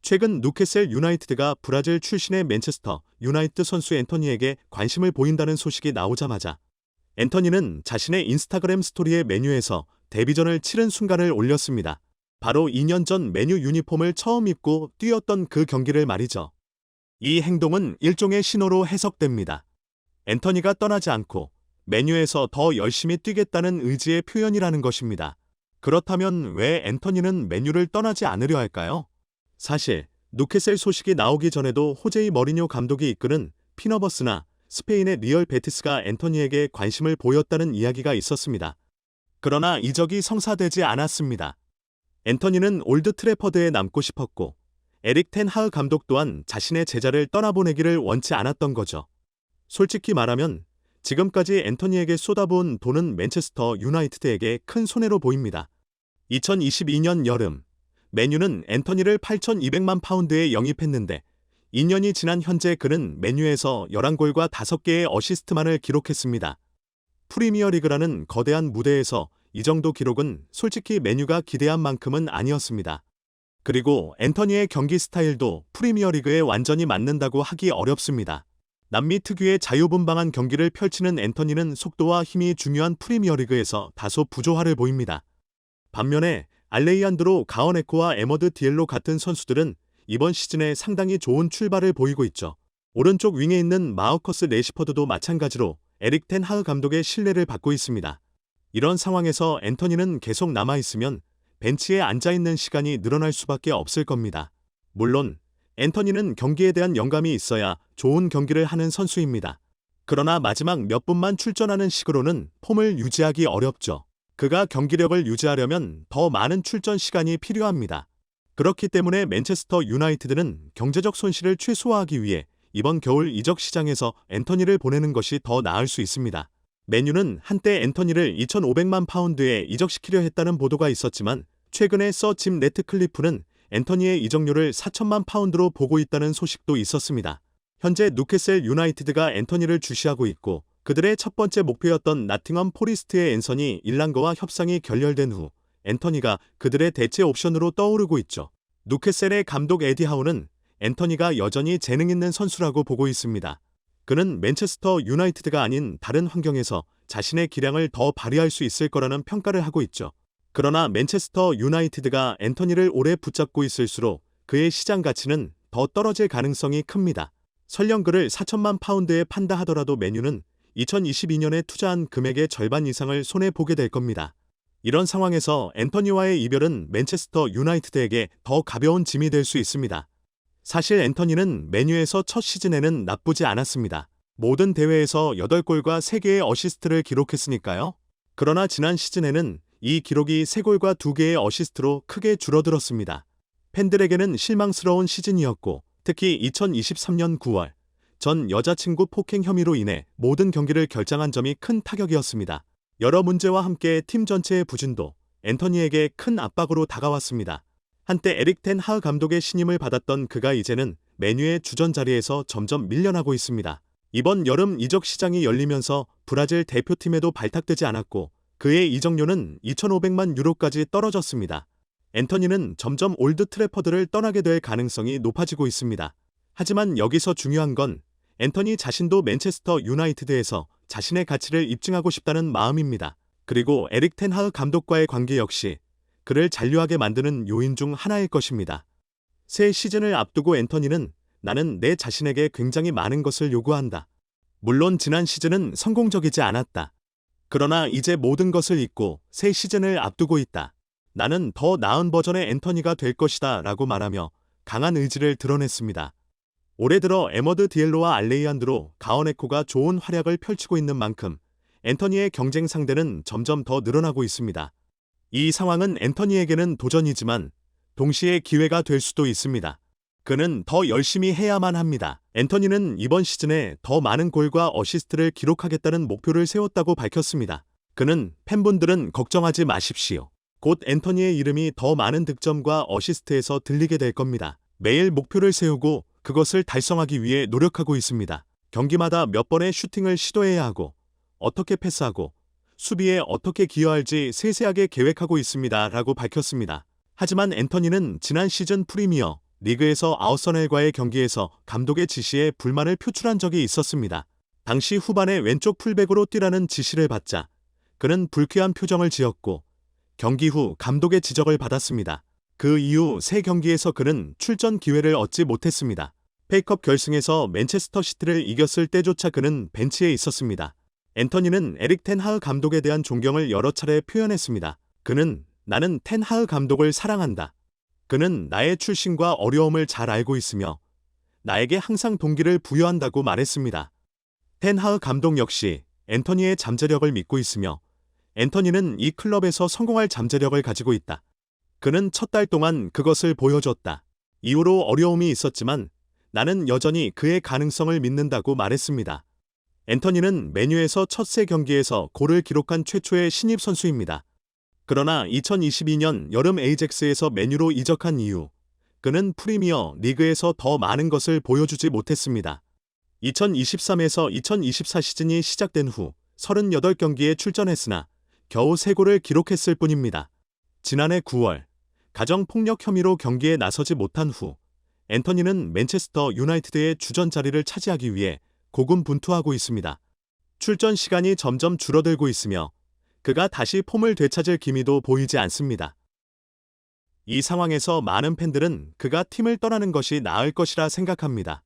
최근 뉴캐슬 유나이티드가 브라질 출신의 맨체스터 유나이티드 선수 앤토니에게 관심을 보인다는 소식이 나오자마자 앤토니는 자신의 인스타그램 스토리에 메뉴에서 데뷔전을 치른 순간을 올렸습니다. 바로 2년 전 메뉴 유니폼을 처음 입고 뛰었던 그 경기를 말이죠. 이 행동은 일종의 신호로 해석됩니다. 앤토니가 떠나지 않고 메뉴에서 더 열심히 뛰겠다는 의지의 표현이라는 것입니다. 그렇다면 왜 앤토니는 메뉴를 떠나지 않으려 할까요? 사실 뉴캐슬 소식이 나오기 전에도 호제이 머리뇨 감독이 이끄는 피너버스나 스페인의 리얼 베티스가 앤토니에게 관심을 보였다는 이야기가 있었습니다. 그러나 이적이 성사되지 않았습니다. 앤토니는 올드 트래퍼드에 남고 싶었고 에릭 텐 하흐 감독 또한 자신의 제자를 떠나보내기를 원치 않았던 거죠. 솔직히 말하면 지금까지 앤토니에게 쏟아부은 돈은 맨체스터 유나이티드에게 큰 손해로 보입니다. 2022년 여름 맨유는 앤토니를 8,200만 파운드에 영입했는데 2년이 지난 현재 그는 맨유에서 11골과 5개의 어시스트만을 기록했습니다. 프리미어리그라는 거대한 무대에서 이 정도 기록은 솔직히 맨유가 기대한 만큼은 아니었습니다. 그리고 앤토니의 경기 스타일도 프리미어리그에 완전히 맞는다고 하기 어렵습니다. 남미 특유의 자유분방한 경기를 펼치는 앤토니는 속도와 힘이 중요한 프리미어리그에서 다소 부조화를 보입니다. 반면에 알레이한드로 가어네코와 에머드 디엘로 같은 선수들은 이번 시즌에 상당히 좋은 출발을 보이고 있죠. 오른쪽 윙에 있는 마우커스 레시퍼드도 마찬가지로 에릭 텐 하흐 감독의 신뢰를 받고 있습니다. 이런 상황에서 앤토니는 계속 남아있으면 벤치에 앉아있는 시간이 늘어날 수밖에 없을 겁니다. 물론 앤토니는 경기에 대한 영감이 있어야 좋은 경기를 하는 선수입니다. 그러나 마지막 몇 분만 출전하는 식으로는 폼을 유지하기 어렵죠. 그가 경기력을 유지하려면 더 많은 출전 시간이 필요합니다. 그렇기 때문에 맨체스터 유나이티드는 경제적 손실을 최소화하기 위해 이번 겨울 이적 시장에서 앤토니를 보내는 것이 더 나을 수 있습니다. 맨유는 한때 앤토니를 2,500만 파운드에 이적시키려 했다는 보도가 있었지만 최근에 서 짐 레트클리프는 앤토니의 이적료를 4천만 파운드로 보고 있다는 소식도 있었습니다. 현재 뉴캐슬 유나이티드가 앤토니를 주시하고 있고 그들의 첫 번째 목표였던 나팅엄 포리스트의 앤서니 일랑거와 협상이 결렬된 후 앤토니가 그들의 대체 옵션으로 떠오르고 있죠. 뉴캐슬의 감독 에디 하우는 앤토니가 여전히 재능 있는 선수라고 보고 있습니다. 그는 맨체스터 유나이티드가 아닌 다른 환경에서 자신의 기량을 더 발휘할 수 있을 거라는 평가를 하고 있죠. 그러나 맨체스터 유나이티드가 앤토니를 오래 붙잡고 있을수록 그의 시장 가치는 더 떨어질 가능성이 큽니다. 설령 그를 4천만 파운드에 판다 하더라도 맨유는 2022년에 투자한 금액의 절반 이상을 손해보게 될 겁니다. 이런 상황에서 앤토니와의 이별은 맨체스터 유나이티드에게 더 가벼운 짐이 될 수 있습니다. 사실 앤토니는 맨유에서 첫 시즌에는 나쁘지 않았습니다. 모든 대회에서 8골과 3개의 어시스트를 기록했으니까요. 그러나 지난 시즌에는 이 기록이 3골과 2개의 어시스트로 크게 줄어들었습니다. 팬들에게는 실망스러운 시즌이었고 특히 2023년 9월 전 여자친구 폭행 혐의로 인해 모든 경기를 결장한 점이 큰 타격이었습니다. 여러 문제와 함께 팀 전체의 부진도 앤토니에게 큰 압박으로 다가왔습니다. 한때 에릭 텐 하흐 감독의 신임을 받았던 그가 이제는 맨유의 주전 자리에서 점점 밀려나고 있습니다. 이번 여름 이적 시장이 열리면서 브라질 대표팀에도 발탁되지 않았고 그의 이적료는 2,500만 유로까지 떨어졌습니다. 앤토니는 점점 올드 트래퍼드를 떠나게 될 가능성이 높아지고 있습니다. 하지만 여기서 중요한 건 앤토니 자신도 맨체스터 유나이티드에서 자신의 가치를 입증하고 싶다는 마음입니다. 그리고 에릭 텐 하흐 감독과의 관계 역시 그를 잔류하게 만드는 요인 중 하나일 것입니다. 새 시즌을 앞두고 앤토니는 나는 내 자신에게 굉장히 많은 것을 요구한다. 물론 지난 시즌은 성공적이지 않았다. 그러나 이제 모든 것을 잊고 새 시즌을 앞두고 있다. 나는 더 나은 버전의 앤토니가 될 것이다 라고 말하며 강한 의지를 드러냈습니다. 올해 들어 에머드 디엘로와 알레이한드로 가어네코가 좋은 활약을 펼치고 있는 만큼 앤토니의 경쟁 상대는 점점 더 늘어나고 있습니다. 이 상황은 앤토니에게는 도전이지만 동시에 기회가 될 수도 있습니다. 그는 더 열심히 해야만 합니다. 앤토니는 이번 시즌에 더 많은 골과 어시스트를 기록하겠다는 목표를 세웠다고 밝혔습니다. 그는 팬분들은 걱정하지 마십시오. 곧 앤토니의 이름이 더 많은 득점과 어시스트에서 들리게 될 겁니다. 매일 목표를 세우고 그것을 달성하기 위해 노력하고 있습니다. 경기마다 몇 번의 슈팅을 시도해야 하고 어떻게 패스하고 수비에 어떻게 기여할지 세세하게 계획하고 있습니다. 라고 밝혔습니다. 하지만 앤토니는 지난 시즌 프리미어 리그에서 아웃서넬과의 경기에서 감독의 지시에 불만을 표출한 적이 있었습니다. 당시 후반에 왼쪽 풀백으로 뛰라는 지시를 받자 그는 불쾌한 표정을 지었고 경기 후 감독의 지적을 받았습니다. 그 이후 3경기에서 그는 출전 기회를 얻지 못했습니다. FA컵 결승에서 맨체스터 시티를 이겼을 때조차 그는 벤치에 있었습니다. 앤토니는 에릭 텐 하흐 감독에 대한 존경을 여러 차례 표현했습니다. 그는 나는 텐 하흐 감독을 사랑한다. 그는 나의 출신과 어려움을 잘 알고 있으며 나에게 항상 동기를 부여한다고 말했습니다. 텐 하흐 감독 역시 앤토니의 잠재력을 믿고 있으며 앤토니는 이 클럽에서 성공할 잠재력을 가지고 있다. 그는 첫 달 동안 그것을 보여줬다. 이후로 어려움이 있었지만 나는 여전히 그의 가능성을 믿는다고 말했습니다. 앤토니는 맨유에서 첫 3경기에서 골을 기록한 최초의 신입 선수입니다. 그러나 2022년 여름 에이젝스에서 맨유로 이적한 이후 그는 프리미어 리그에서 더 많은 것을 보여주지 못했습니다. 2023에서 2024 시즌이 시작된 후 38경기에 출전했으나 겨우 3골을 기록했을 뿐입니다. 지난해 9월 가정폭력 혐의로 경기에 나서지 못한 후 앤토니는 맨체스터 유나이티드의 주전 자리를 차지하기 위해 고군분투하고 있습니다. 출전 시간이 점점 줄어들고 있으며 그가 다시 폼을 되찾을 기미도 보이지 않습니다. 이 상황에서 많은 팬들은 그가 팀을 떠나는 것이 나을 것이라 생각합니다.